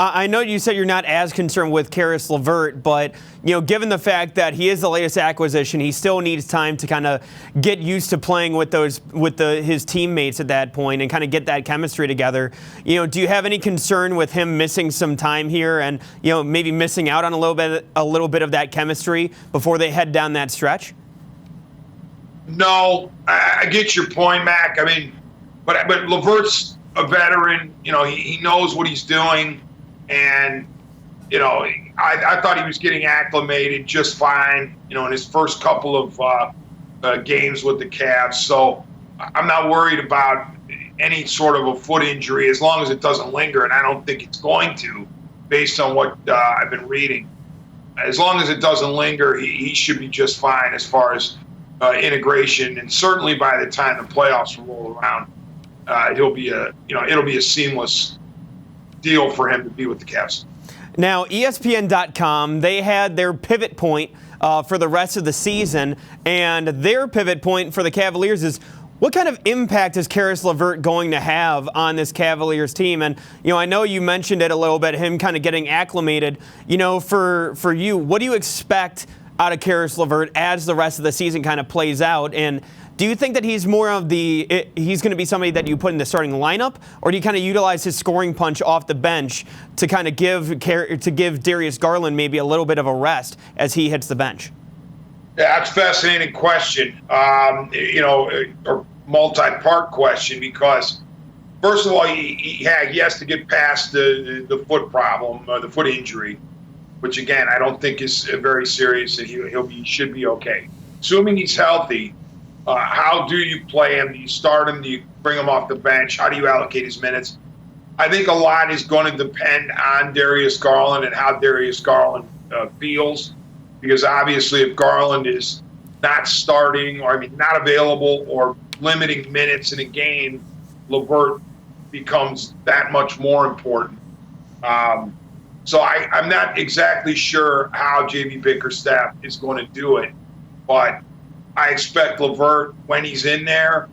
I know you said you're not as concerned with Caris LeVert, but given the fact that he is the latest acquisition, he still needs time to kind of get used to playing with his teammates at that point and kind of get that chemistry together. Do you have any concern with him missing some time here and maybe missing out on a little bit of that chemistry before they head down that stretch? No, I get your point, Mac. I mean, but LeVert's a veteran. He knows what he's doing. And, I thought he was getting acclimated just fine, in his first couple of games with the Cavs. So I'm not worried about any sort of a foot injury as long as it doesn't linger. And I don't think it's going to, based on what I've been reading. As long as it doesn't linger, he should be just fine as far as integration. And certainly by the time the playoffs roll around, it'll be a seamless deal for him to be with the Cavs. Now, ESPN.com, they had their pivot point for the rest of the season, and their pivot point for the Cavaliers is what kind of impact is Caris LeVert going to have on this Cavaliers team? And, I know you mentioned it a little bit, him kind of getting acclimated. For you, what do you expect out of Caris LeVert as the rest of the season kind of plays out? And do you think that he's going to be somebody that you put in the starting lineup, or do you kind of utilize his scoring punch off the bench to kind of give Darius Garland maybe a little bit of a rest as he hits the bench? Yeah, that's a fascinating question, or multi-part question, because first of all, he has to get past the foot problem, or the foot injury, which again I don't think is very serious, and he should be okay. Assuming he's healthy. How do you play him? Do you start him? Do you bring him off the bench? How do you allocate his minutes? I think a lot is going to depend on Darius Garland and how Darius Garland feels, because obviously if Garland is not starting, or not available, or limiting minutes in a game, LeVert becomes that much more important. So I'm not exactly sure how J.B. Bickerstaff is going to do it, but I expect LeVert, when he's in there,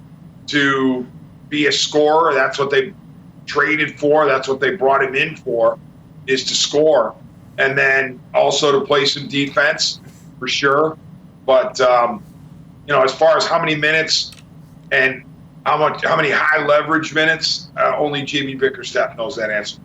to be a scorer. That's what they traded for. That's what they brought him in for, is to score. And then also to play some defense, for sure. But, as far as how many minutes and how many high leverage minutes, only J.B. Bickerstaff knows that answer.